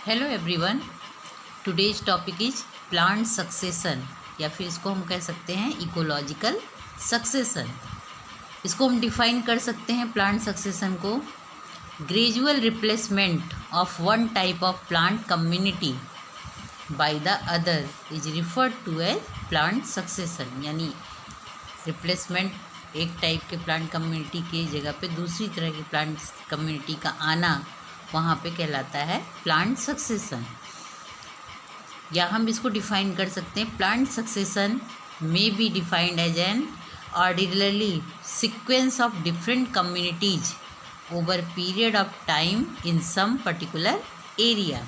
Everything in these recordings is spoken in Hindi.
Hello everyone, today's topic is plant succession या फिर इसको हम कह सकते हैं इकोलॉजिकल सक्सेशन। इसको हम डिफाइन कर सकते हैं प्लांट सक्सेशन को, gradual replacement of one type of plant community by the other is referred to as plant succession. यानी रिप्लेसमेंट एक टाइप के प्लांट कम्युनिटी के जगह पे दूसरी तरह की प्लांट कम्युनिटी का आना वहाँ पे कहलाता है प्लांट सक्सेशन। या हम इसको डिफाइन कर सकते हैं, plant succession may be defined as an ordinary sequence of different communities over period of time in some particular area.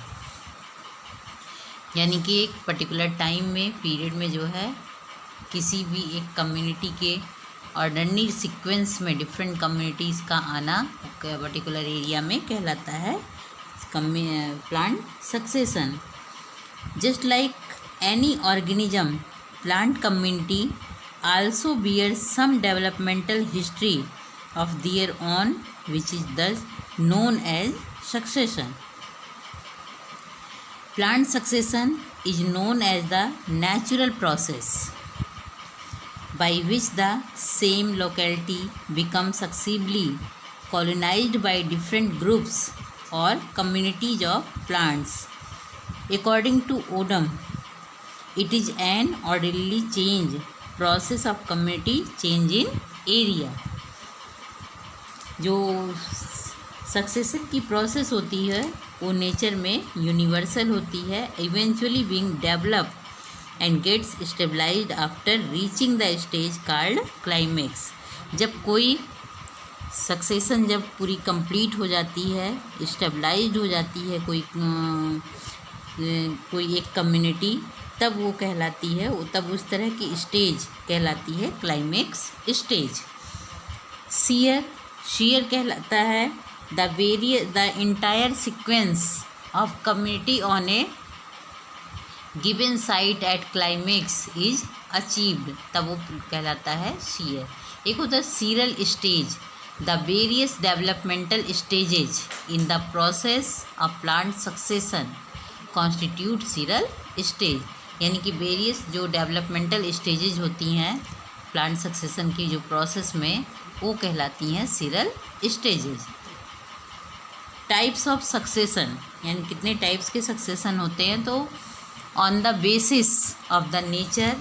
यानी कि एक पर्टिकुलर टाइम में, पीरियड में जो है किसी भी एक कम्युनिटी के ऑर्डिनरी सीक्वेंस में डिफरेंट कम्युनिटीज़ का आना पर्टिकुलर एरिया में कहलाता है plant succession. Just like any organism, plant community also bear some developmental history of their own which is thus known as succession. Plant succession is known as the natural process by which the same locality becomes successively colonized by different groups or communities of plants. According to Odum, it is an orderly change process of community change in area. जो सक्सेशन की प्रोसेस होती है वो नेचर में यूनिवर्सल होती है, eventually being developed and gets stabilized after reaching the stage called climax। जब कोई सक्सेशन जब पूरी कंप्लीट हो जाती है, स्टेबलाइज्ड हो जाती है कोई एक कम्युनिटी, तब वो कहलाती है, वो तब उस तरह की स्टेज कहलाती है क्लाइमेक्स स्टेज। शीयर कहलाता है the entire sequence of community on a given site at climax is achieved, तब वो कहलाता है शीयर। एक होता है seral stage, the various developmental stages in the process of plant succession constitute seral stage. यानी कि वेरियस जो डेवलपमेंटल स्टेजेज होती हैं प्लांट सक्सेशन की जो प्रोसेस में, वो कहलाती हैं sural stages. Types of succession, यानी कितने टाइप्स के सक्सेशन होते हैं, तो on the basis of the nature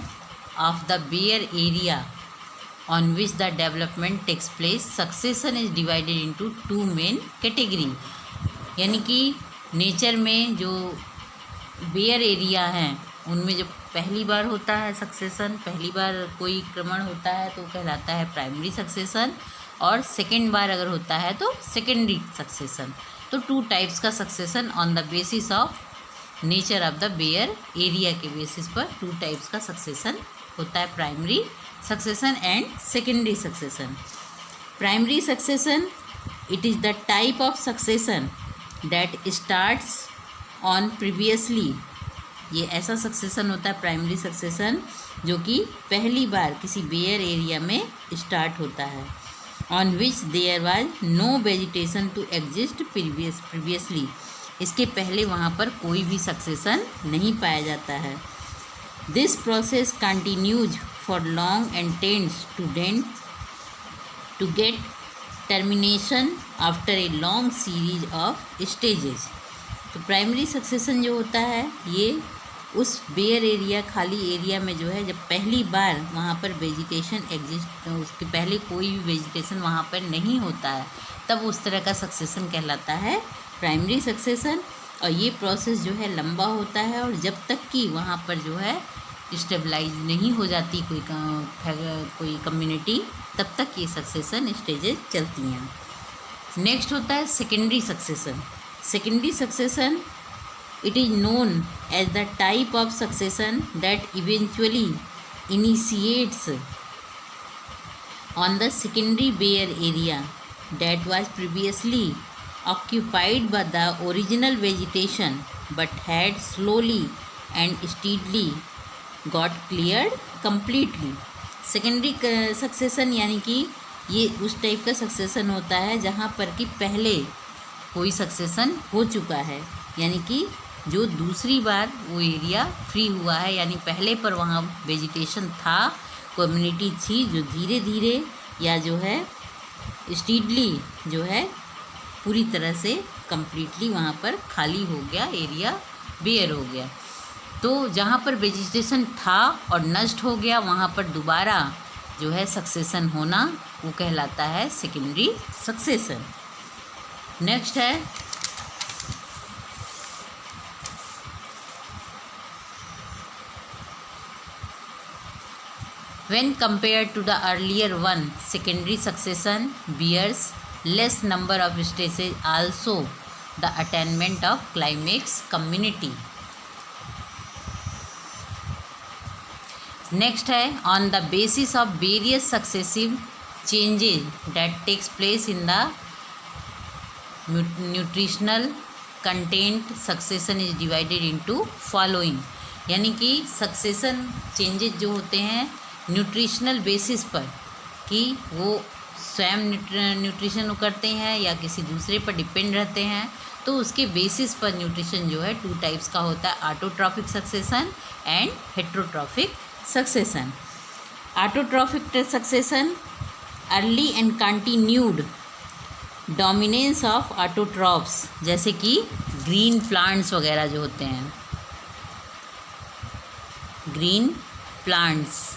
of the bare area on which the development takes place, succession is divided into two main category। यानी कि नेचर में जो बेयर एरिया हैं उनमें जो पहली बार होता है सक्सेशन, पहली बार कोई क्रमण होता है तो कहलाता है प्राइमरी सक्सेशन, और सेकेंड बार अगर होता है तो सेकेंडरी सक्सेशन। तो टू टाइप्स का succession on the basis of nature of the bare area के बेसिस पर टू टाइप्स का सक्सेशन होता है, primary succession and secondary succession. Primary succession it is the type of succession that starts on previously. ये ऐसा सक्सेशन होता है प्राइमरी सक्सेशन जो कि पहली बार किसी बेयर एरिया में स्टार्ट होता है, on which there was no vegetation to exist previously. इसके पहले वहाँ पर कोई भी सक्सेशन नहीं पाया जाता है। This process continues for long and tends to get termination after a long series of stages. तो प्राइमरी सक्सेशन जो होता है ये उस बेयर एरिया, खाली एरिया में जो है, जब पहली बार वहाँ पर वेजिटेशन एग्जिस्ट, उसके पहले कोई भी वेजिटेशन वहाँ पर नहीं होता है, तब उस तरह का सक्सेशन कहलाता है प्राइमरी सक्सेशन। और ये प्रोसेस जो है लंबा होता है, और जब तक कि वहाँ पर जो है स्टेबलाइज नहीं हो जाती कोई कम्युनिटी, तब तक ये सक्सेशन स्टेजेस चलती हैं। नेक्स्ट होता है secondary succession. Secondary succession it is known as the type of succession that eventually initiates on the secondary bare area that was previously occupied by the original vegetation but had slowly and steadily got cleared completely। Secondary succession यानी कि ये उस टाइप का सक्सेशन होता है जहाँ पर कि पहले कोई सक्सेशन हो चुका है, यानी कि जो दूसरी बार वो एरिया फ्री हुआ है, यानी पहले पर वहाँ वेजिटेशन था, कम्युनिटी थी, जो धीरे धीरे या जो है स्टीडली जो है पूरी तरह से कम्प्लीटली वहाँ पर खाली हो गया, एरिया बेयर हो गया। तो जहाँ पर वेजिटेशन था और नष्ट हो गया, वहाँ पर दोबारा जो है सक्सेशन होना वो कहलाता है सेकेंडरी सक्सेशन। नेक्स्ट है when compared to the earlier one, secondary succession bears less number of stages, also the attainment of climax community. Next है on the basis of various successive changes that takes place in the nutritional content, succession is divided into following, यानी कि सक्सेशन चेंजेस जो होते हैं न्यूट्रिशनल बेसिस पर, कि वो स्वयं न्यूट्रिशन करते हैं या किसी दूसरे पर डिपेंड रहते हैं, तो उसके बेसिस पर न्यूट्रिशन जो है 2 टाइप्स का होता है, autotrophic succession and heterotrophic succession. Autotrophic succession early and continued dominance of autotrophs, जैसे कि ग्रीन प्लांट्स वगैरह जो होते हैं, ग्रीन प्लांट्स,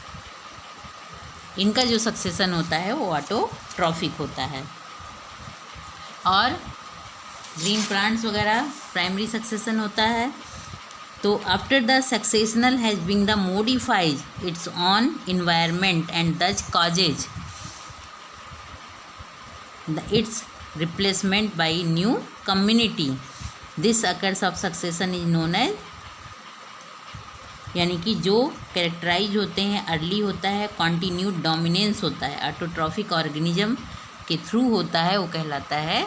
इनका जो सक्सेशन होता है वो ऑटोट्रॉफिक होता है। और ग्रीन प्लांट्स वगैरह प्राइमरी सक्सेशन होता है। तो after the successional has been the modifies its own environment and thus causes its replacement by new community, this occurs of succession is known as, यानी कि जो कैरेक्टराइज होते हैं अर्ली होता है, कॉन्टीन्यूड डोमिनेंस होता है, ऑटोट्रॉफिक ऑर्गेनिज्म के थ्रू होता है, वो कहलाता है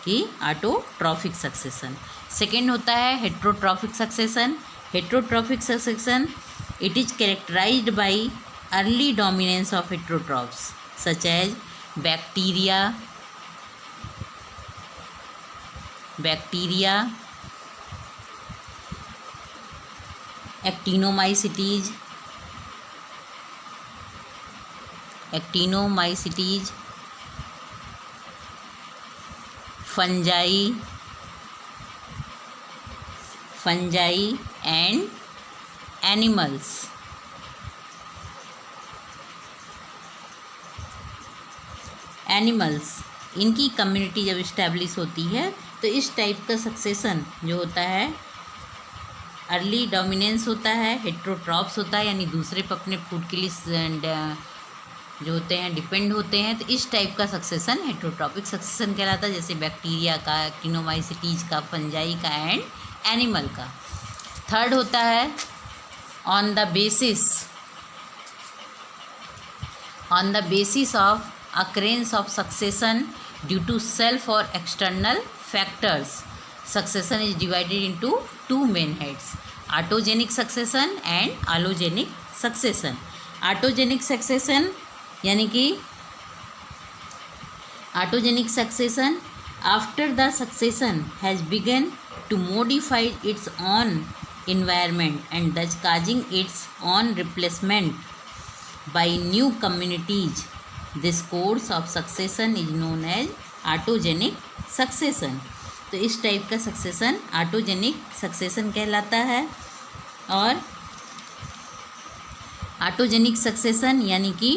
कि ऑटोट्रॉफिक सक्सेशन। सेकेंड होता है heterotrophic succession. Heterotrophic succession it is characterised by early dominance of heterotrophs such as bacteria, actinomycetes, fungi and animals. इनकी कम्युनिटी जब इस्टेब्लिश होती है तो इस टाइप का सक्सेशन जो होता है, अर्ली डोमिनेंस होता है, हेट्रोट्रॉप्स होता है, यानी दूसरे पर अपने फूड के लिए जो होते हैं डिपेंड होते हैं, तो इस टाइप का सक्सेशन हेट्रोट्रॉपिक सक्सेशन कहलाता है, जैसे बैक्टीरिया का, एक्टिनोमाइसिटीज का, फंजाई का एंड एनिमल का। थर्ड होता है on the basis of occurrence of succession due to self or external factors, succession is divided into 2 main heads, autogenic succession and allogenic succession. Autogenic succession यानी कि autogenic succession after the succession has begun to modify its own environment and thus causing its own replacement by new communities. This course of succession is known as autogenic succession. तो इस टाइप का सक्सेशन ऑटोजेनिक सक्सेशन कहलाता है। और ऑटोजेनिक सक्सेशन यानी कि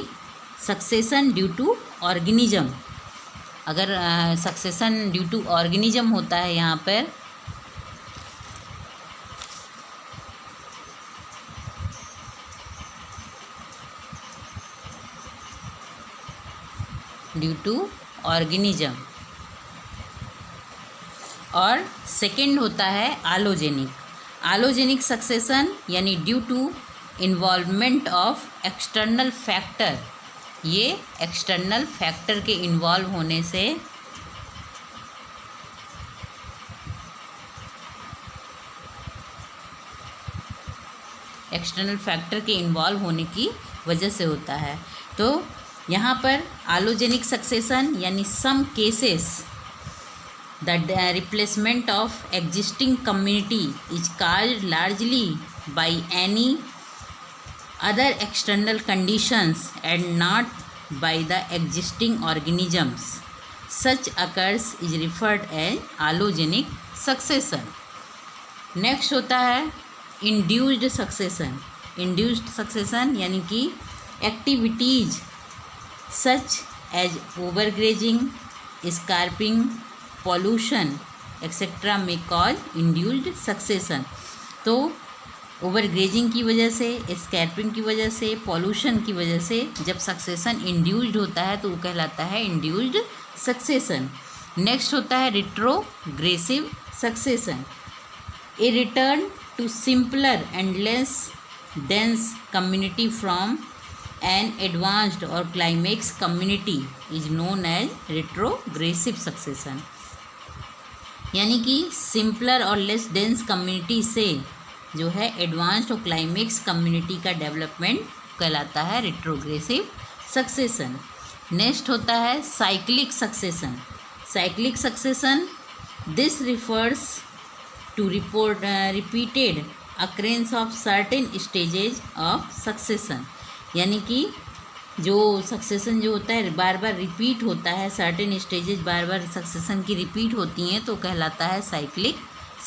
सक्सेशन ड्यू टू ऑर्गेनिज्म, अगर सक्सेशन ड्यू टू ऑर्गेनिज्म होता है यहाँ पर, ड्यू टू ऑर्गेनिज्म। और सेकेंड होता है आलोजेनिक सक्सेशन यानी due to involvement of external factor. ये एक्सटर्नल फैक्टर के इन्वॉल्व होने से की वजह से होता है। तो यहाँ पर आलोजेनिक सक्सेशन यानी some cases The replacement of existing community is caused largely by any other external conditions and not by the existing organisms. Such occurs is referred as allogenic succession. Next होता है इंड्यूस्ड सक्सेशन. इंड्यूस्ड सक्सेशन यानी कि activities such as overgrazing, scarping, pollution etcetera में कॉज इंड्यूस्ड सक्सेशन. तो ओवरग्रेजिंग की वजह से, स्कैर्पिंग की वजह से, पॉल्यूशन की वजह से जब सक्सेशन इंड्यूस्ड होता है तो वो कहलाता है इंड्यूस्ड सक्सेशन. नेक्स्ट होता है retrogressive succession. A return to simpler and less dense community from an advanced or climax community is known as retrogressive succession. यानी कि सिंपलर और लेस डेंस कम्युनिटी से जो है एडवांस्ड और क्लाइमेक्स कम्युनिटी का डेवलपमेंट कहलाता है रिट्रोग्रेसिव सक्सेशन. नेक्स्ट होता है cyclic succession. Cyclic succession this refers to repeated occurrence of certain stages of succession. यानी कि जो सक्सेशन जो होता है बार बार रिपीट होता है, सर्टेन स्टेजेज बार बार सक्सेशन की रिपीट होती हैं तो कहलाता है साइक्लिक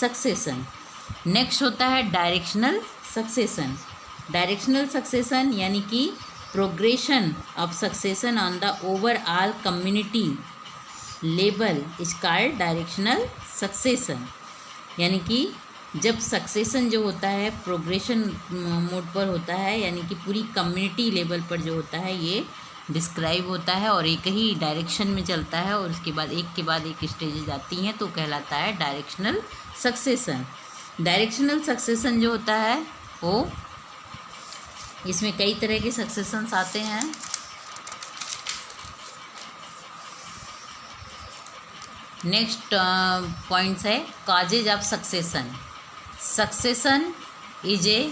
सक्सेशन. नेक्स्ट होता है डायरेक्शनल सक्सेशन. डायरेक्शनल सक्सेशन यानी कि progression of succession on the overall community level is called directional succession. यानी कि जब सक्सेशन जो होता है प्रोग्रेशन मोड पर होता है, यानी कि पूरी कम्युनिटी लेवल पर जो होता है ये डिस्क्राइब होता है और एक ही डायरेक्शन में चलता है और उसके बाद एक स्टेजेज आती हैं तो कहलाता है डायरेक्शनल सक्सेशन. डायरेक्शनल सक्सेशन जो होता है वो इसमें कई तरह के सक्सेशंस आते हैं. नेक्स्ट पॉइंट्स है causes of succession. Succession is a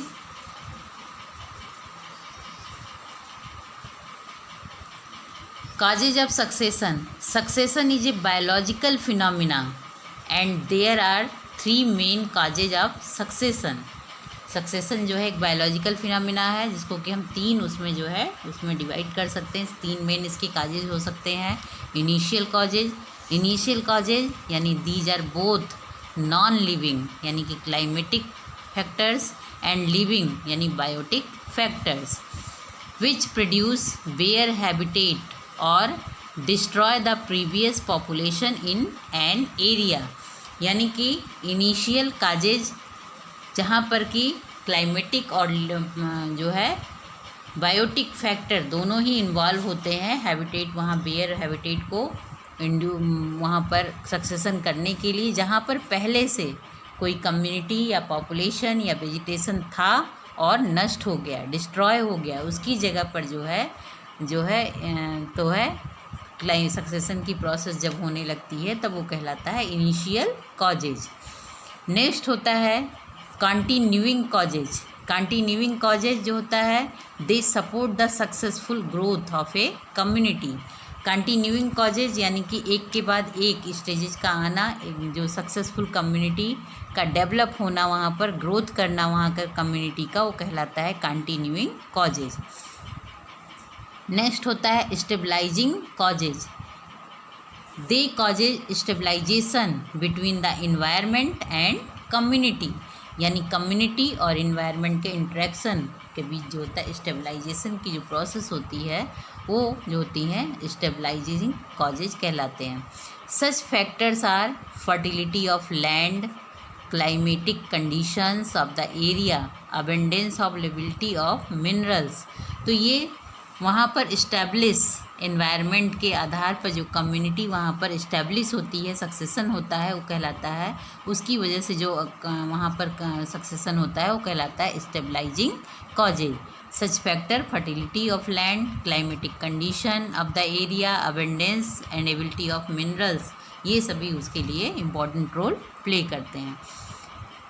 causes of succession is a biological phenomena and there are three main causes of succession. Succession जो है एक बायोलॉजिकल फिनोमिना है जिसको कि हम तीन उसमें डिवाइड कर सकते हैं. तीन मेन इसके काजेज हो सकते हैं. इनिशियल कॉजेज यानी these are both non living यानी कि क्लाइमेटिक फैक्टर्स एंड लिविंग यानी biotic factors which produce bare habitat और destroy the previous population in an area. यानी कि इनिशियल काजेज जहाँ पर कि क्लाइमेटिक और जो है बायोटिक फैक्टर दोनों ही इन्वॉल्व होते हैं हैबिटेट, वहाँ बेयर हैबिटेट को वहाँ पर सक्सेशन करने के लिए, जहाँ पर पहले से कोई कम्युनिटी या पॉपुलेशन या वेजिटेशन था और नष्ट हो गया, डिस्ट्रॉय हो गया, उसकी जगह पर जो है सक्सेशन की प्रोसेस जब होने लगती है तब वो कहलाता है इनिशियल कॉजेज. नेक्स्ट होता है कंटिन्यूइंग कॉजेज. कंटिन्यूइंग कॉजेज जो होता है they support the successful growth of a community. Continuing causes यानी कि एक के बाद एक स्टेजेज का आना, जो सक्सेसफुल कम्युनिटी का डेवलप होना, वहाँ पर ग्रोथ करना वहाँ का कम्युनिटी का, वो कहलाता है कंटिन्यूइंग कॉजेज. नेक्स्ट होता है stabilising causes. They causes stabilisation between the environment and community. यानी कम्युनिटी और इन्वायरमेंट के इंटरेक्शन के बीच जो होता है स्टेबलाइजेशन की जो प्रोसेस होती है वो जो होती हैं स्टेबलाइजिंग कॉजेज कहलाते हैं. Such factors are fertility of land, climatic conditions of the area, abundance of lability of minerals. तो ये वहाँ पर इस्टेब्लिश एनवायरनमेंट के आधार पर जो कम्युनिटी वहाँ पर इस्टेब्लिश होती है, सक्सेशन होता है, वो कहलाता है, उसकी वजह से जो वहाँ पर सक्सेशन होता है वो कहलाता है stabilising causes. Such factor fertility of land, climatic condition of the area, abundance and ability of minerals, ये सभी उसके लिए इम्पॉर्टेंट रोल प्ले करते हैं.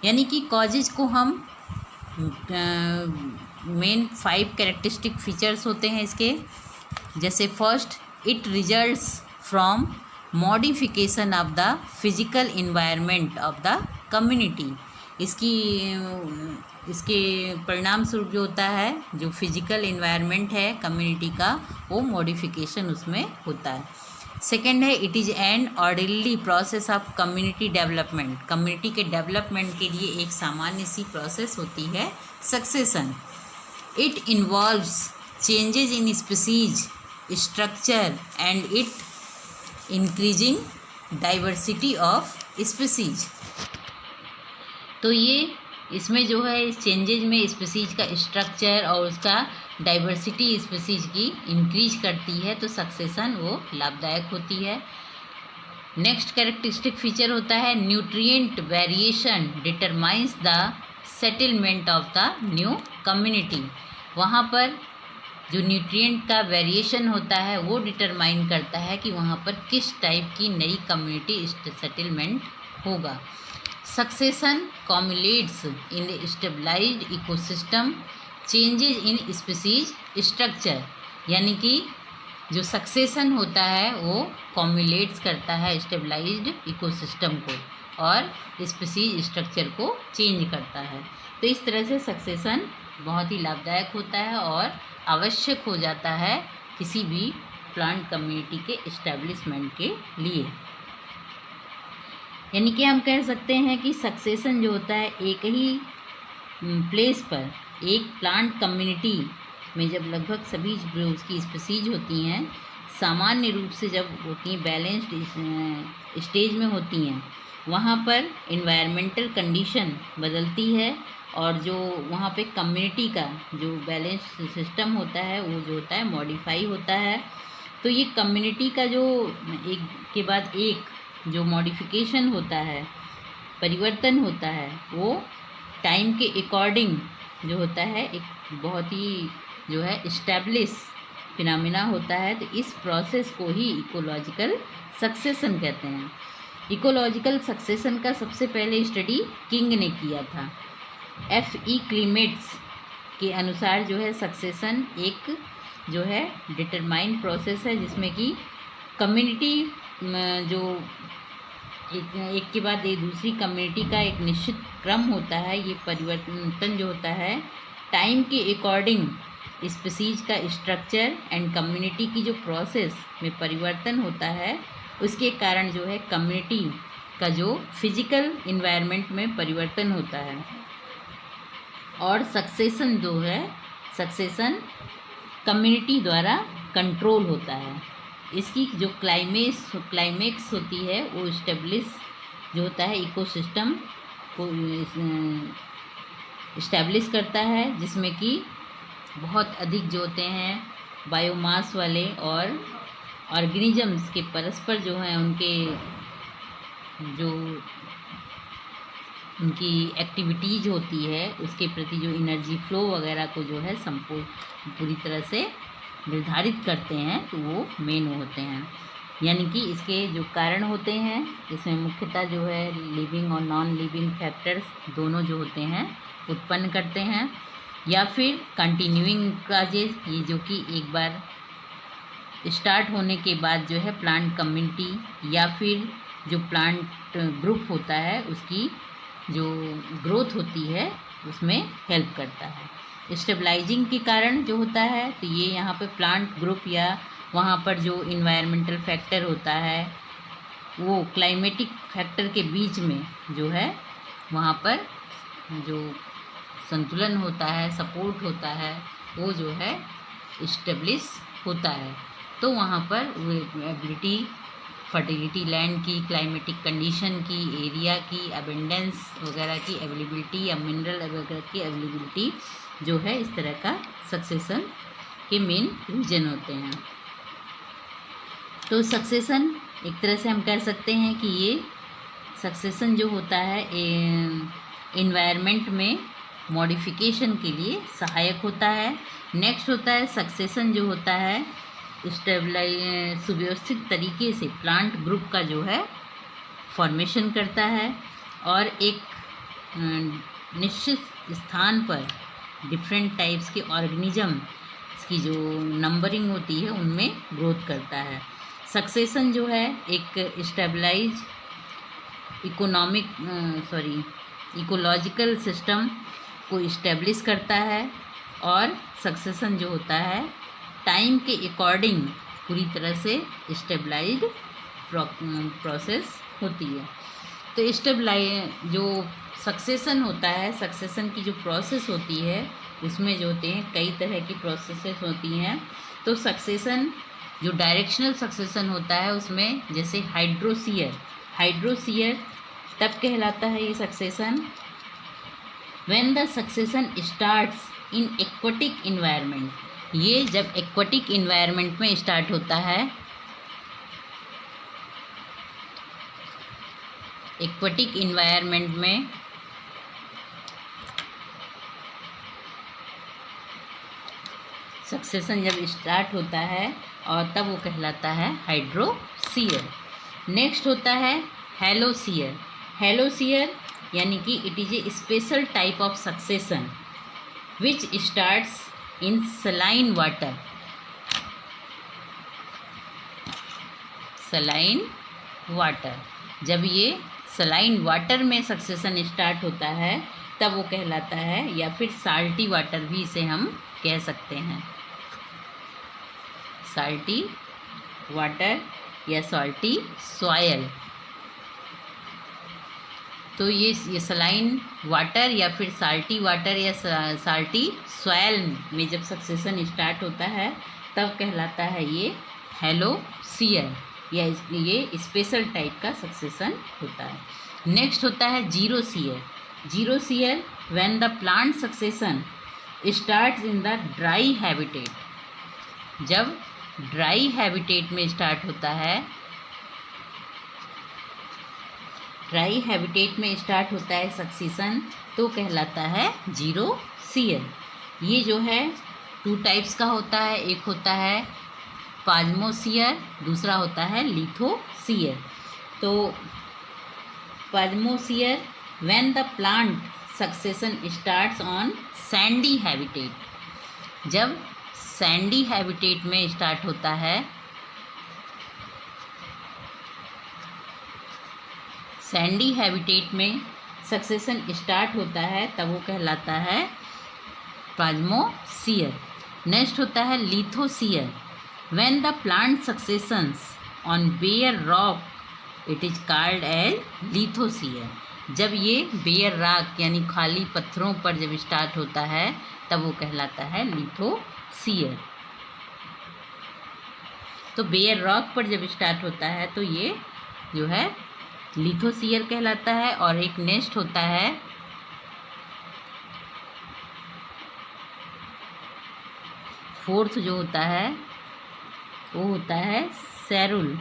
यानी कि कॉजेज को हम मेन 5 कैरेक्टरिस्टिक फीचर्स होते हैं इसके. जैसे first, it results from modification of the physical environment of the community. इसके परिणाम स्वरूप जो होता है, जो फिजिकल इन्वायरमेंट है कम्युनिटी का, वो मॉडिफिकेशन उसमें होता है। सेकेंड है, it is an orderly process of community development. Community के डेवलपमेंट के लिए एक सामान्य सी प्रोसेस होती है succession. It involves changes in species structure and it increasing diversity of species. तो ये इसमें जो है इस चेंजेज में स्पीसीज का स्ट्रक्चर और उसका डाइवर्सिटी स्पीसीज की इंक्रीज करती है, तो सक्सेशन वो लाभदायक होती है। नेक्स्ट कैरेक्टरिस्टिक फीचर होता है nutrient variation determines the settlement of the new community. वहाँ पर जो न्यूट्रिएंट का वेरिएशन होता है वो डिटरमाइन करता है कि वहाँ पर किस टाइप की नई कम्युनिटी सेटलमेंट होगा। Succession cumulates in the stabilised ecosystem changes in species structure. यानी कि जो सक्सेशन होता है वो कॉम्युलेट्स करता है स्टेबलाइज्ड इकोसिस्टम को और स्पीसीज स्ट्रक्चर को चेंज करता है। तो इस तरह से सक्सेशन बहुत ही लाभदायक होता है और आवश्यक हो जाता है किसी भी प्लांट कम्युनिटी के इस्टेब्लिशमेंट के लिए। यानी कि हम कह सकते हैं कि सक्सेशन जो होता है एक ही प्लेस पर, एक प्लांट कम्युनिटी में जब लगभग सभी जो उसकी स्पीसीज होती हैं सामान्य रूप से जब होती हैं, बैलेंस्ड स्टेज में होती हैं, वहाँ पर इन्वायरमेंटल कंडीशन बदलती है और जो वहाँ पे कम्युनिटी का जो बैलेंस सिस्टम होता है वो जो होता है मॉडिफाई होता है। तो ये कम्युनिटी का जो एक के बाद एक जो मॉडिफिकेशन होता है, परिवर्तन होता है, वो टाइम के अकॉर्डिंग जो होता है एक बहुत ही जो है इस्टेब्लिश फिनोमिना होता है। तो इस प्रोसेस को ही इकोलॉजिकल सक्सेशन कहते हैं। इकोलॉजिकल सक्सेशन का सबसे पहले स्टडी किंग ने किया था। F.E. क्लीमेट्स के अनुसार जो है सक्सेशन एक जो है डिटरमाइंड प्रोसेस है जिसमें कि कम्युनिटी जो एक के बाद एक दूसरी कम्युनिटी का एक निश्चित क्रम होता है। ये परिवर्तन जो होता है टाइम के अकॉर्डिंग स्पीसीज का स्ट्रक्चर एंड कम्युनिटी की जो प्रोसेस में परिवर्तन होता है उसके कारण जो है कम्युनिटी का जो फिजिकल इन्वायरमेंट में परिवर्तन होता है। और सक्सेशन जो है, सक्सेशन कम्युनिटी द्वारा कंट्रोल होता है। इसकी जो क्लाइमेक्स होती है वो इस्टेब्लिश जो होता है इकोसिस्टम को इस्टेब्लिश करता है, जिसमें कि बहुत अधिक जो होते हैं बायोमास वाले और ऑर्गेनिजम्स के परस्पर जो हैं उनकी एक्टिविटीज होती है उसके प्रति जो एनर्जी फ्लो वगैरह को जो है पूरी तरह से निर्धारित करते हैं, तो वो मेन होते हैं। यानी कि इसके जो कारण होते हैं इसमें मुख्यतः जो है लिविंग और नॉन लिविंग फैक्टर्स दोनों जो होते हैं उत्पन्न करते हैं, या फिर कंटिन्यूइंग काजेज, ये जो कि एक बार स्टार्ट होने के बाद जो है प्लांट कम्युनिटी या फिर जो प्लांट ग्रुप होता है उसकी जो ग्रोथ होती है उसमें हेल्प करता है। स्टेबलाइजिंग के कारण जो होता है तो ये यहाँ पे प्लांट ग्रुप या वहाँ पर जो इन्वायरमेंटल फैक्टर होता है वो क्लाइमेटिक फैक्टर के बीच में जो है वहाँ पर जो संतुलन होता है, सपोर्ट होता है, वो जो है इस्टेब्लिश होता है। तो वहाँ पर एबिलिटी, फर्टिलिटी लैंड की, क्लाइमेटिक कंडीशन की, एरिया की, अबेंडेंस वगैरह की अवेलेबिलिटी या मिनरल वगैरह की अवेलेबिलिटी जो है, इस तरह का सक्सेशन के मेन रीजन होते हैं। तो सक्सेशन एक तरह से हम कह सकते हैं कि ये सक्सेशन जो होता है एनवायरनमेंट में मॉडिफिकेशन के लिए सहायक होता है। नेक्स्ट होता है सक्सेशन जो होता है सुव्यवस्थित तरीके से प्लांट ग्रुप का जो है फॉर्मेशन करता है और एक निश्चित स्थान पर डिफरेंट टाइप्स के ऑर्गेनिज्म की जो नंबरिंग होती है उनमें ग्रोथ करता है। सक्सेशन जो है एक स्टेबलाइज इकोलॉजिकल सिस्टम को इस्टेब्लिश करता है, और सक्सेशन जो होता है टाइम के अकॉर्डिंग पूरी तरह से स्टेबलाइज्ड प्रोसेस होती है। तो जो सक्सेशन होता है, सक्सेशन की जो प्रोसेस होती है उसमें जो होते हैं कई तरह की प्रोसेसेस होती हैं। तो सक्सेशन जो डायरेक्शनल सक्सेशन होता है उसमें जैसे हाइड्रोसीयर तब कहलाता है ये succession when the succession starts in aquatic environment. ये जब एक्वेटिक इन्वायरमेंट में स्टार्ट होता है, एक्वेटिक इन्वायरमेंट में सक्सेशन जब स्टार्ट होता है और तब वो कहलाता है हाइड्रोसीयर। नेक्स्ट होता है हेलोसीयर यानी कि it is a special type of succession which starts in saline water. जब ये सलाइन वाटर में सक्सेशन स्टार्ट होता है तब वो कहलाता है, या फिर साल्टी वाटर भी इसे हम कह सकते हैं, साल्टी वाटर या सॉल्टी सॉयल। तो ये सलाइन वाटर या फिर साल्टी वाटर या साल्टी सॉयल में जब सक्सेशन स्टार्ट होता है तब कहलाता है ये हेलोसीयर, या ये स्पेशल टाइप का सक्सेशन होता है। नेक्स्ट होता है xerosere when the plant succession starts in the dry habitat. जब ड्राई हैबिटेट में स्टार्ट होता है, ड्राई हैबिटेट में स्टार्ट होता है सक्सेशन तो कहलाता है जीरोसीयर। ये जो है 2 टाइप्स का होता है, एक होता है पाज्मोसीयर, दूसरा होता है लिथोसीयर। तो psammosere when the plant succession starts on sandy habitat. जब सैंडी हैबिटेट में स्टार्ट होता है, सैंडी हैबिटेट में सक्सेशन स्टार्ट होता है तब वो कहलाता है पाज्मोसीयर। नेक्स्ट होता है lithosere when the plant successions on bare rock it is called as lithosere. जब ये बेयर रॉक यानी खाली पत्थरों पर जब स्टार्ट होता है तब वो कहलाता है लिथोसीयर। तो बेयर रॉक पर जब स्टार्ट होता है तो ये जो है लिथोसीयर कहलाता है। और एक नेक्स्ट होता है फोर्थ जो होता है वो होता है सैरुल।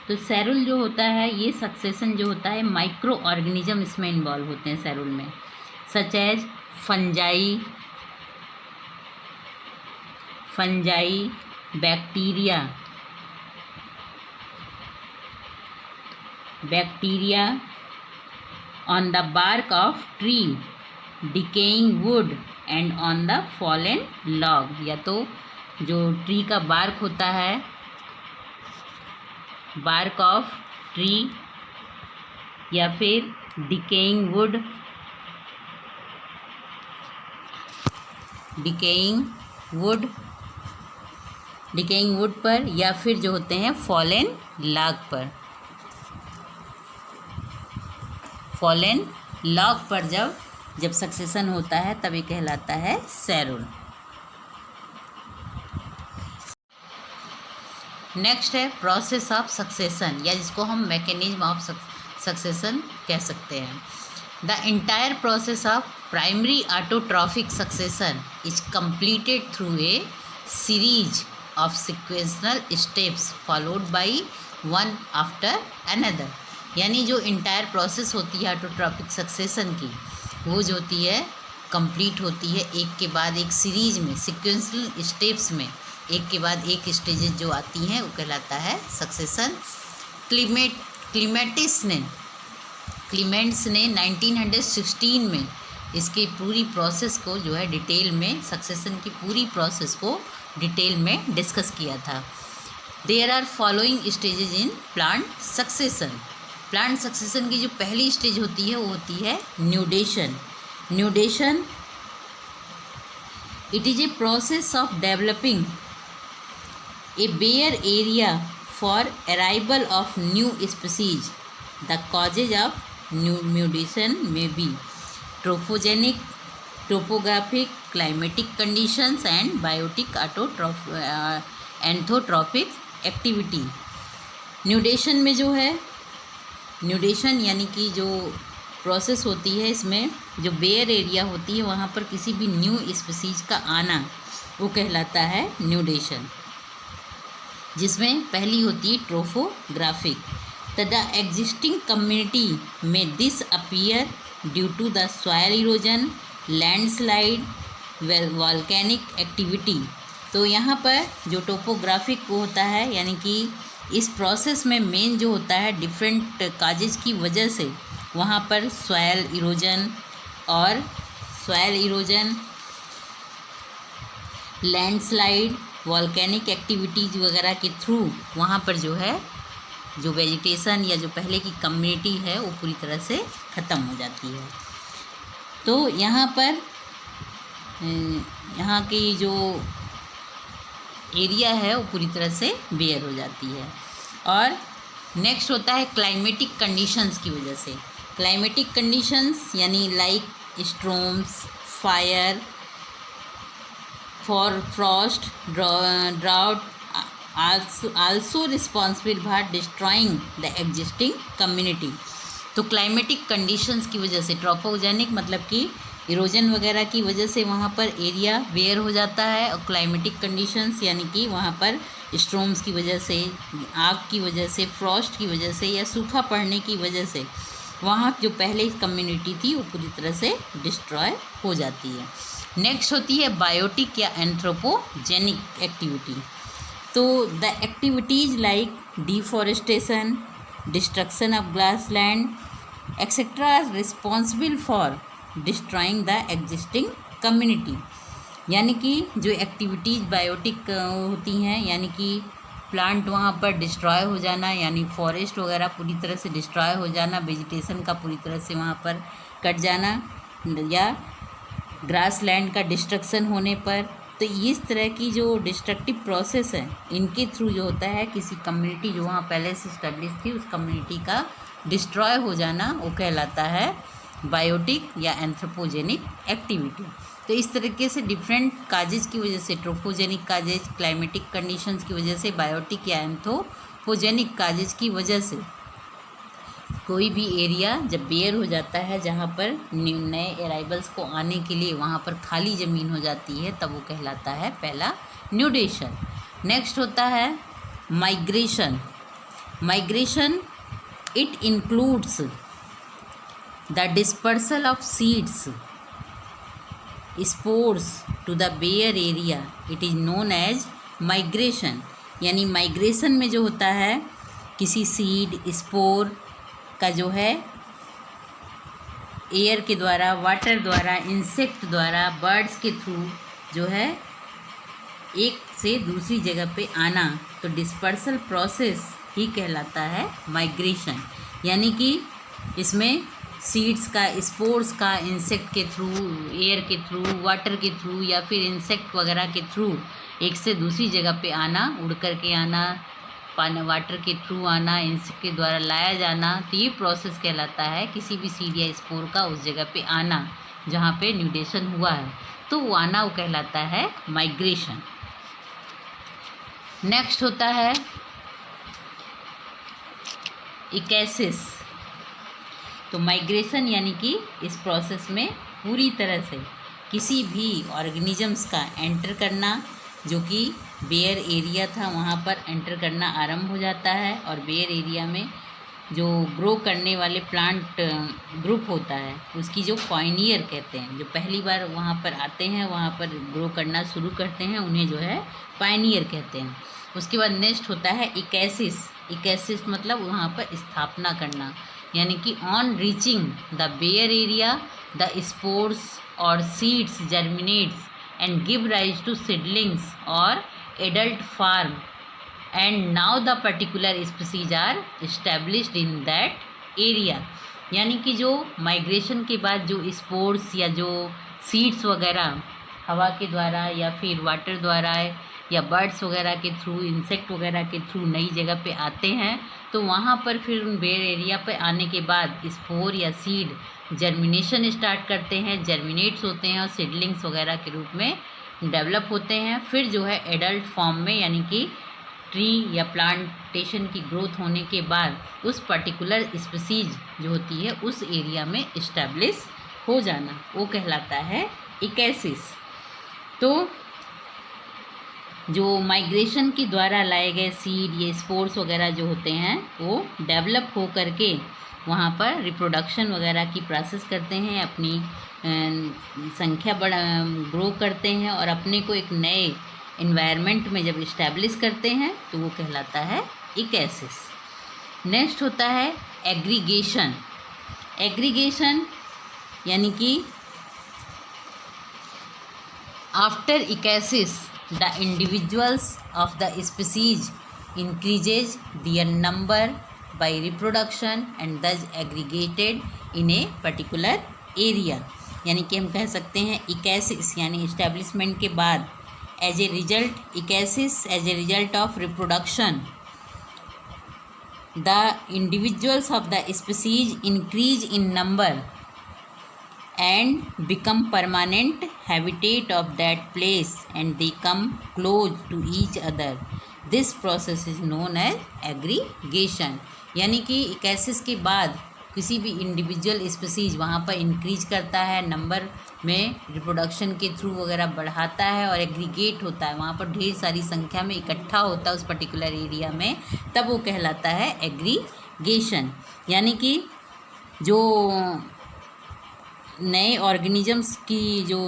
तो सैरुल जो होता है ये सक्सेशन जो होता है माइक्रो ऑर्गेनिज्म इसमें इन्वॉल्व होते हैं सैरुल में, such as fungi, bacteria on the bark of tree, decaying wood and on the fallen log. या तो जो ट्री का बार्क होता है, बार्क ऑफ ट्री, या फिर डिकेइंग वुड पर, या फिर जो होते हैं फॉलन लॉग पर जब सक्सेशन होता है तभी कहलाता है सैरुल। नेक्स्ट है प्रोसेस ऑफ सक्सेशन, या जिसको हम मैकेनिज्म ऑफ सक्सेशन कह सकते हैं। The entire process of primary autotrophic succession is completed through a series of sequential steps followed by one after another. यानी जो इंटायर प्रोसेस होती है ऑटोट्रॉफिक सक्सेशन की, वो जो होती है कंप्लीट होती है एक के बाद एक सीरीज में, सिक्वेंशनल स्टेप्स में, एक के बाद एक स्टेजेस जो आती हैं वो कहलाता है सक्सेशन। क्लीमेंट्स ने 1916 में इसकी पूरी प्रोसेस को जो है डिटेल में, सक्सेशन की पूरी प्रोसेस को डिटेल में डिस्कस किया था। There are following stages in plant succession. Plant succession की जो पहली स्टेज होती है वो होती है nudation. Nudation it is a process of developing a bare area for arrival of new species. The causes of nudation may be tropogenic, topographic, climatic conditions and biotic anthotropic activity. Nudation में जो है, न्यूडेशन यानी कि जो प्रोसेस होती है, इसमें जो बेयर एरिया होती है वहाँ पर किसी भी न्यू स्पीसीज का आना वो कहलाता है न्यूडेशन, जिसमें पहली होती है ट्रोफोग्राफिक। तथा एग्जिस्टिंग कम्युनिटी में this appear due to the soil erosion, landslide, volcanic activity. तो यहाँ पर जो टोपोग्राफिक होता है, यानी कि इस प्रोसेस में मेन जो होता है डिफरेंट काजेज की वजह से वहाँ पर soil erosion, landslide, volcanic activities वगैरह के थ्रू वहाँ पर जो है जो वेजिटेशन या जो पहले की कम्युनिटी है वो पूरी तरह से ख़त्म हो जाती है। तो यहाँ पर यहाँ की जो एरिया है वो पूरी तरह से बेयर हो जाती है। और नेक्स्ट होता है क्लाइमेटिक कंडीशंस की वजह से। क्लाइमेटिक कंडीशंस यानी like storms, fire, Frost, drought also responsible for destroying the existing community. तो क्लाइमेटिक कंडीशंस की वजह से, ट्रोपोजेनिक मतलब कि इरोजन वगैरह की वजह से वहाँ पर एरिया वेयर हो जाता है, और क्लाइमेटिक कंडीशंस यानी कि वहाँ पर स्टॉर्म्स की वजह से, आग की वजह से, फ्रॉस्ट की वजह से या सूखा पड़ने की वजह से वहाँ जो पहले कम्युनिटी थी वो पूरी तरह से डिस्ट्रॉय हो जाती है। नेक्स्ट होती है बायोटिक या एंथ्रोपोजेनिक एक्टिविटी। तो the activities like deforestation, destruction of grassland etcetera are responsible for destroying the existing community. यानी कि जो एक्टिविटीज़ बायोटिक होती हैं, यानी कि प्लांट वहाँ पर डिस्ट्रॉय हो जाना, यानी फॉरेस्ट वगैरह पूरी तरह से डिस्ट्रॉय हो जाना, वेजिटेशन का पूरी तरह से वहाँ पर कट जाना, या ग्रास लैंड का डिस्ट्रक्शन होने पर। तो इस तरह की जो डिस्ट्रक्टिव प्रोसेस है, इनके थ्रू जो होता है किसी कम्युनिटी जो वहाँ पहले से स्टैब्लिश थी उस कम्युनिटी का डिस्ट्रॉय हो जाना, वो कहलाता है बायोटिक या एंथ्रोपोजेनिक एक्टिविटी। तो इस तरीके से डिफरेंट काजेज की वजह से, ट्रोपोजेनिक काजेज, क्लाइमेटिक कंडीशंस की वजह से, बायोटिक या एंथ्रोपोजेनिक काजेज की वजह से कोई भी एरिया जब बेयर हो जाता है, जहाँ पर नए अराइवल्स को आने के लिए वहाँ पर खाली ज़मीन हो जाती है, तब वो कहलाता है पहला न्यूडेशन। नेक्स्ट होता है migration. Migration it includes the dispersal of seeds, spores to the bare area, it is known as migration. यानी माइग्रेशन में जो होता है किसी सीड, स्पोर का जो है एयर के द्वारा, वाटर द्वारा, इंसेक्ट द्वारा, बर्ड्स के थ्रू जो है एक से दूसरी जगह पे आना, तो डिस्पर्सल प्रोसेस ही कहलाता है माइग्रेशन। यानी कि इसमें सीड्स का, स्पोर्स का इंसेक्ट के थ्रू, एयर के थ्रू, वाटर के थ्रू या फिर इंसेक्ट वगैरह के थ्रू एक से दूसरी जगह पे आना, उड़ कर के आना, पानी वाटर के थ्रू आना, इंसेक्ट के द्वारा लाया जाना, तो ये प्रोसेस कहलाता है किसी भी सीड या स्पोर का उस जगह पे आना जहाँ पे न्यूडेशन हुआ है, तो वो आना वो कहलाता है माइग्रेशन। नेक्स्ट होता है इकेसिस। तो माइग्रेशन यानी कि इस प्रोसेस में पूरी तरह से किसी भी ऑर्गेनिजम्स का एंटर करना, जो कि बेयर एरिया था वहाँ पर एंटर करना आरंभ हो जाता है, और बेयर एरिया में जो ग्रो करने वाले प्लांट ग्रुप होता है उसकी जो पायनियर कहते हैं, जो पहली बार वहाँ पर आते हैं, वहाँ पर ग्रो करना शुरू करते हैं, उन्हें जो है पायनियर कहते हैं। उसके बाद नेक्स्ट होता है इकेसिस। इकेसिस मतलब वहाँ पर स्थापना करना, यानी कि on reaching the bare area the spores or seeds germinates and give rise to seedlings or adult form, and now the particular species are established in that area। यानी कि जो माइग्रेशन के बाद जो स्पोर्स या जो सीड्स वगैरह हवा के द्वारा या फिर वाटर द्वारा या बर्ड्स वगैरह के थ्रू, इंसेक्ट वगैरह के थ्रू नई जगह पे आते हैं, तो वहाँ पर फिर उन बेर एरिया पे आने के बाद स्पोर या सीड जर्मिनेशन स्टार्ट करते हैं, जर्मिनेट्स होते हैं और सीडलिंग्स वगैरह के रूप में डेवलप होते हैं। फिर जो है एडल्ट फॉर्म में, यानी कि ट्री या प्लांटेशन की ग्रोथ होने के बाद उस पर्टिकुलर स्पीसीज जो होती है उस एरिया में इस्टेब्लिश हो जाना, वो कहलाता है इकैसिस। तो जो माइग्रेशन के द्वारा लाए गए सीड या स्पोर्स वगैरह जो होते हैं वो डेवलप हो करके वहाँ पर रिप्रोडक्शन वगैरह की प्रोसेस करते हैं, अपनी संख्या ग्रो करते हैं और अपने को एक नए इन्वायरमेंट में जब इस्टेब्लिश करते हैं तो वो कहलाता है इकैसिस। नेक्स्ट होता है एग्रीगेशन। एग्रीगेशन यानी कि after इकैसिस the individuals of the species increases their number by reproduction and thus aggregated in a particular area। यानी कि हम कह सकते हैं इकैसिस यानी इस्टेब्लिशमेंट के बाद as a result, ecesis as a result of reproduction the individuals of the species increase in number and become permanent habitat of that place and they come close to each other। This process is known as aggregation। यानी कि इकैसिस के बाद किसी भी इंडिविजुअल स्पीसीज वहाँ पर इंक्रीज करता है, नंबर में रिप्रोडक्शन के थ्रू वगैरह बढ़ाता है और एग्रीगेट होता है, वहाँ पर ढेर सारी संख्या में इकट्ठा होता है उस पर्टिकुलर एरिया में, तब वो कहलाता है एग्रीगेशन। यानी कि जो नए ऑर्गेनिजम्स की जो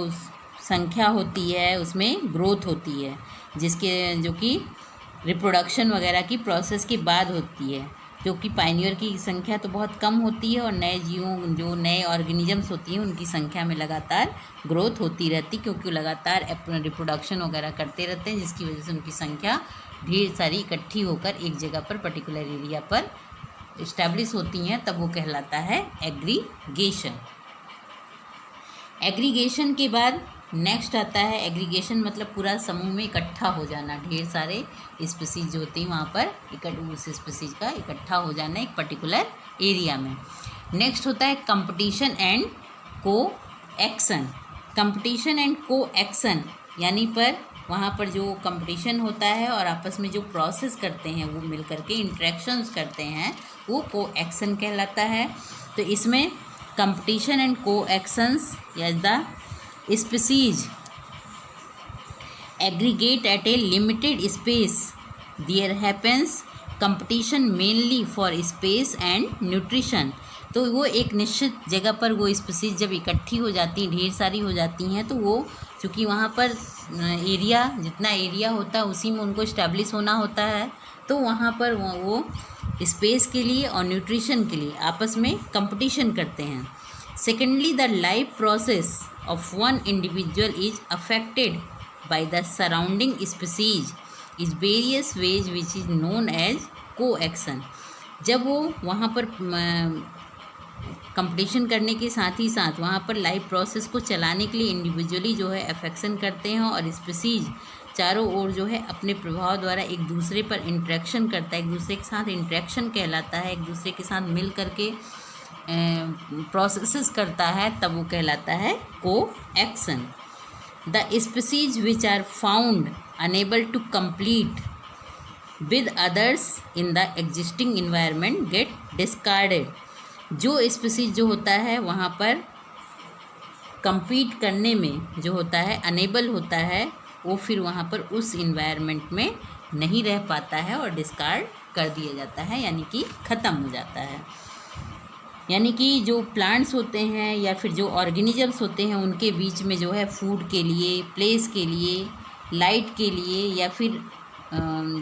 संख्या होती है उसमें ग्रोथ होती है, जिसके जो कि रिप्रोडक्शन वगैरह की प्रोसेस के बाद होती है, क्योंकि पायनियर की संख्या तो बहुत कम होती है और नए जीवों जो नए ऑर्गेनिजम्स होती हैं उनकी संख्या में लगातार ग्रोथ होती रहती, क्योंकि लगातार रिप्रोडक्शन वगैरह करते रहते हैं, जिसकी वजह से उनकी संख्या ढेर सारी इकट्ठी होकर एक जगह पर पर्टिकुलर एरिया पर इस्टेब्लिश होती हैं, तब वो कहलाता है एग्रीगेशन। एग्रीगेशन के बाद नेक्स्ट आता है एग्रीगेशन मतलब पूरा समूह में इकट्ठा हो जाना, ढेर सारे स्पीसीज जो होती हैं वहाँ पर उस स्पीसीज का इकट्ठा हो जाना एक पर्टिकुलर एरिया में। नेक्स्ट होता है कंपटीशन एंड को एक्शन। कंपटीशन एंड को एक्शन यानी पर वहाँ पर जो कंपटीशन होता है और आपस में जो प्रोसेस करते हैं वो मिल करके इंटरेक्शंस करते हैं वो को एक्शन कहलाता है। तो इसमें competition and coactions as the species aggregate at a limited space, there happens competition mainly for space and nutrition। तो वो एक निश्चित जगह पर वो स्पीसीज जब इकट्ठी हो जाती हैं, ढेर सारी हो जाती हैं, तो वो चूँकि वहाँ पर एरिया जितना एरिया होता है उसी में उनको इस्टेब्लिश होना होता है, तो वहाँ पर वो स्पेस के लिए और न्यूट्रिशन के लिए आपस में कंपटीशन करते हैं। Secondly the life process of one individual is affected by the surrounding species is various ways which is known as coaction. जब वो वहाँ पर कंपटीशन करने के साथ ही साथ वहाँ पर लाइफ प्रोसेस को चलाने के लिए इंडिविजुअली जो है अफेक्शन करते हैं और स्पीसीज चारों ओर जो है अपने प्रभाव द्वारा एक दूसरे पर इंटरेक्शन करता है, एक दूसरे के साथ इंटरेक्शन कहलाता है, एक दूसरे के साथ मिल करके प्रोसेसेस करता है, तब वो कहलाता है coaction. The species which are found unable to complete with others in the existing environment get discarded. जो स्पीसीज जो होता है वहाँ पर compete करने में जो होता है अनेबल होता है, वो फिर वहाँ पर उस इन्वायरमेंट में नहीं रह पाता है और डिस्कार्ड कर दिया जाता है, यानी कि ख़त्म हो जाता है। यानी कि जो प्लांट्स होते हैं या फिर जो ऑर्गेनिजम्स होते हैं उनके बीच में जो है फूड के लिए, प्लेस के लिए, लाइट के लिए या फिर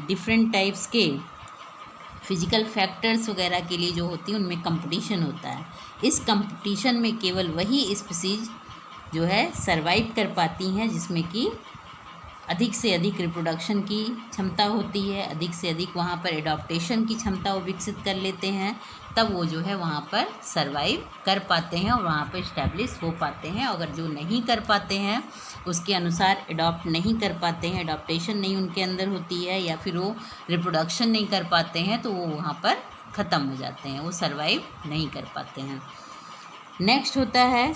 डिफरेंट टाइप्स के फिजिकल फैक्टर्स वगैरह के लिए जो होती हैं उनमें कंपटीशन होता है। इस कंपटीशन में केवल वही स्पीसीज जो है सरवाइव कर पाती हैं जिसमें कि अधिक से अधिक रिप्रोडक्शन की क्षमता होती है, अधिक से अधिक वहाँ पर एडॉप्टेशन की क्षमता वो विकसित कर लेते हैं, तब वो जो है वहाँ पर सरवाइव कर पाते हैं और वहाँ पर इस्टेब्लिश हो पाते हैं। अगर जो नहीं कर पाते हैं, उसके अनुसार एडॉप्ट नहीं कर पाते हैं, एडॉप्टेशन नहीं उनके अंदर होती है या फिर वो रिप्रोडक्शन नहीं कर पाते हैं, तो वो वहाँ पर ख़त्म हो जाते हैं, वो सरवाइव नहीं कर पाते हैं। नेक्स्ट होता है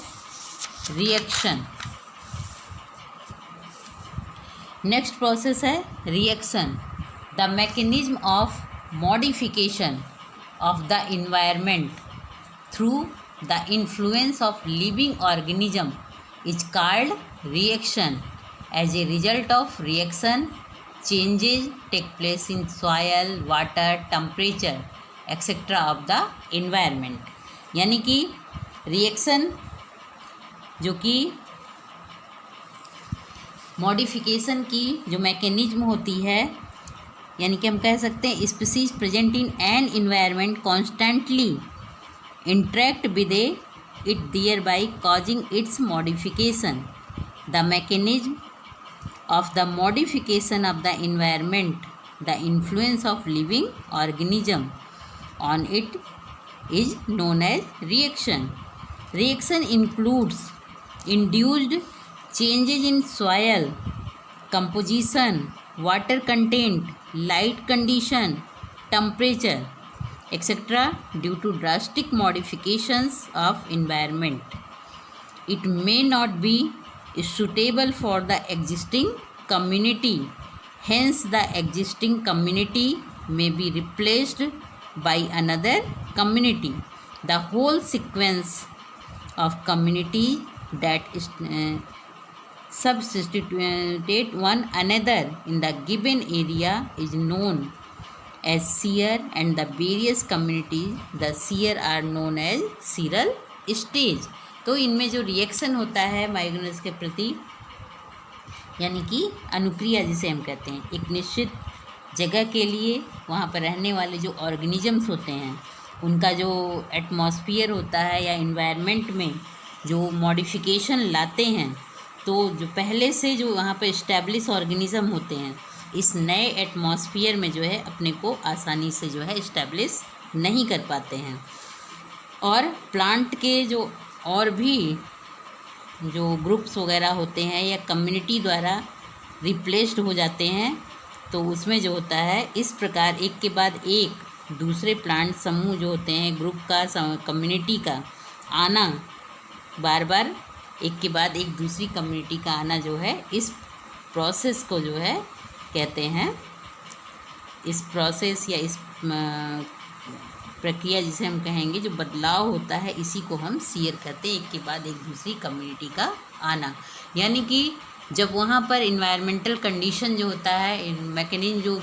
रिएक्शन। नेक्स्ट प्रोसेस है reaction. The mechanism of modification of the environment through the influence of living organism is called reaction. As a result of reaction, changes take place in soil, water, temperature, etc. of the environment. यानी कि रिएक्शन जो कि मॉडिफिकेशन की जो मैकेनिज्म होती है, यानी कि हम कह सकते हैं species present in an environment constantly interact with it thereby causing its modification. The mechanism of the modification of the environment, the influence of living organism on it is known as reaction. Reaction includes induced changes in soil composition, water content, light condition, temperature, etc. due to drastic modifications of environment. It may not be suitable for the existing community. Hence, the existing community may be replaced by another community. The whole sequence of community that substitute one another in the given area is known as sear, and the various communities the sear are known as seral stage. तो इनमें जो रिएक्शन होता है माइग्रेंट्स के प्रति, यानी कि अनुक्रिया जिसे हम कहते हैं, एक निश्चित जगह के लिए वहाँ पर रहने वाले जो ऑर्गेनिजम्स होते हैं उनका जो एटमॉस्फियर होता है या इन्वायरमेंट में जो मॉडिफिकेशन लाते हैं, तो जो पहले से जो वहाँ पर इस्टेब्लिश ऑर्गेनिज़म होते हैं इस नए एटमॉस्फियर में जो है अपने को आसानी से जो है इस्टेब्लिश नहीं कर पाते हैं, और प्लांट के जो और भी जो ग्रुप्स वगैरह होते हैं या कम्युनिटी द्वारा रिप्लेस्ड हो जाते हैं। तो उसमें जो होता है इस प्रकार एक के बाद एक दूसरे प्लांट समूह जो होते हैं, ग्रुप का, कम्युनिटी का आना, बार बार एक के बाद एक दूसरी कम्युनिटी का आना जो है, इस प्रोसेस को जो है कहते हैं, इस प्रोसेस या इस प्रक्रिया जिसे हम कहेंगे जो बदलाव होता है, इसी को हम सीयर कहते हैं, एक के बाद एक दूसरी कम्युनिटी का आना। यानी कि जब वहाँ पर इन्वायरमेंटल कंडीशन जो होता है, मैकेनिज्म जो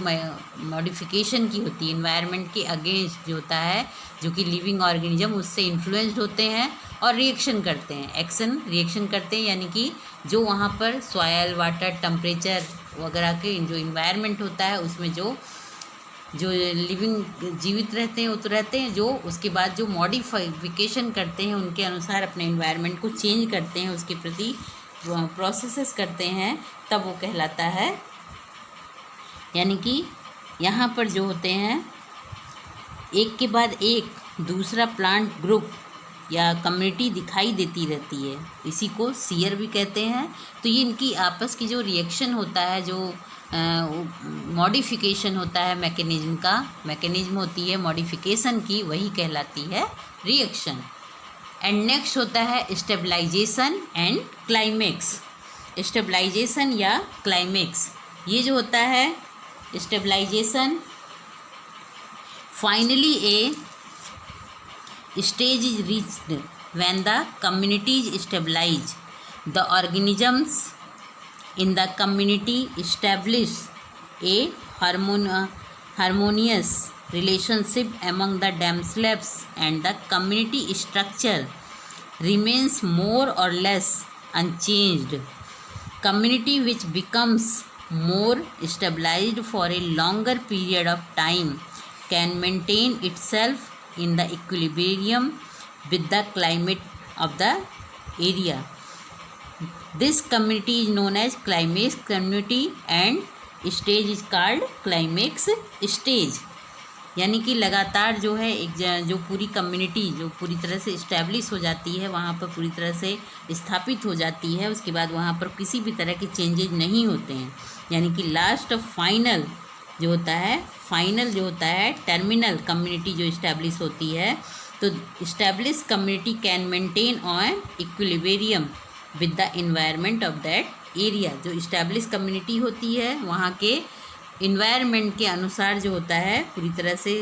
मॉडिफिकेशन की होती है इन्वायरमेंट के अगेंस्ट जो होता है, जो कि लिविंग ऑर्गेनिज्म उससे इन्फ्लुएंस्ड होते हैं और रिएक्शन करते हैं, एक्शन रिएक्शन करते हैं, यानी कि जो वहाँ पर सॉयल, वाटर, टेम्परेचर वगैरह के जो इन्वायरमेंट होता है उसमें जो लिविंग जीवित रहते हैं वो तो रहते हैं, जो उसके बाद जो मॉडिफिकेशन करते हैं उनके अनुसार अपने इन्वायरमेंट को चेंज करते हैं, उसके प्रति प्रोसेसेस करते हैं, तब वो कहलाता है। यानी कि यहाँ पर जो होते हैं एक के बाद एक दूसरा प्लांट ग्रुप या कम्युनिटी दिखाई देती रहती है, इसी को सीयर भी कहते हैं। तो ये इनकी आपस की जो रिएक्शन होता है, जो मॉडिफिकेशन होता है मैकेनिज्म का, मैकेनिज्म होती है मॉडिफिकेशन की, वही कहलाती है रिएक्शन। एंड नेक्स्ट होता है स्टेबलाइजेशन एंड क्लाइमेक्स। स्टेबलाइजेशन या क्लाइमेक्स, ये जो होता है stabilisation, finally a stage is reached when the community is stabilized. The organisms in the community establish a harmonious relationship among the themselves, and the community structure remains more or less unchanged. Community which becomes more stabilized for a longer period of time can maintain itself in the equilibrium with the climate of the area. This community is known as climax community and stage is called climax stage. यानी कि लगातार जो है एक जो पूरी कम्युनिटी जो पूरी तरह से इस्टेब्लिश हो जाती है, वहाँ पर पूरी तरह से स्थापित हो जाती है, उसके बाद वहाँ पर किसी भी तरह के चेंजेज नहीं होते हैं, यानी कि लास्ट फाइनल जो होता है, फाइनल जो होता है टर्मिनल कम्युनिटी जो इस्टेब्लिश होती है, तो establish community can maintain on equilibrium with the environment of that area. जो इस्टेब्लिश कम्युनिटी होती है वहाँ के इन्वायरमेंट के अनुसार जो होता है पूरी तरह से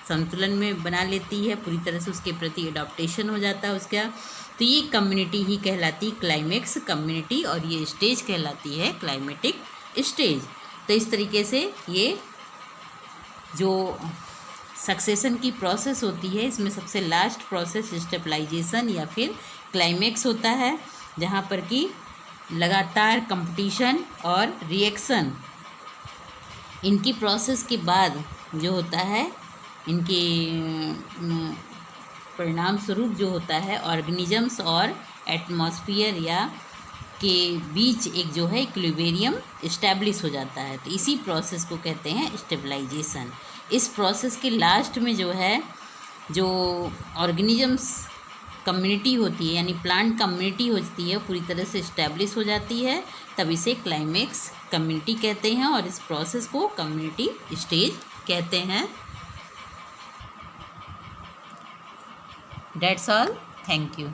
संतुलन में बना लेती है, पूरी तरह से उसके प्रति एडॉप्टेशन हो जाता है उसका, तो ये कम्युनिटी ही कहलाती क्लाइमेक्स कम्युनिटी, और ये स्टेज कहलाती है क्लाइमेटिक स्टेज। तो इस तरीके से ये जो सक्सेशन की प्रोसेस होती है, इसमें सबसे लास्ट प्रोसेस स्टेबलाइजेशन या फिर क्लाइमेक्स होता है, जहाँ पर कि लगातार कंपटीशन और रिएक्शन इनकी प्रोसेस के बाद जो होता है, इनके परिणाम स्वरूप जो होता है ऑर्गेनिजम्स और एटमॉस्फेयर या के बीच एक जो है इक्विलिब्रियम इस्टेब्लिश हो जाता है। तो इसी प्रोसेस को कहते हैं स्टेबलाइजेशन। इस प्रोसेस के लास्ट में जो है जो ऑर्गेनिजम्स कम्युनिटी होती है, यानी प्लांट कम्युनिटी होती है, पूरी तरह से इस्टेब्लिश हो जाती है, तब इसे क्लाइमेक्स कम्युनिटी कहते हैं और इस प्रोसेस को कम्युनिटी स्टेज कहते हैं। That's all, thank you.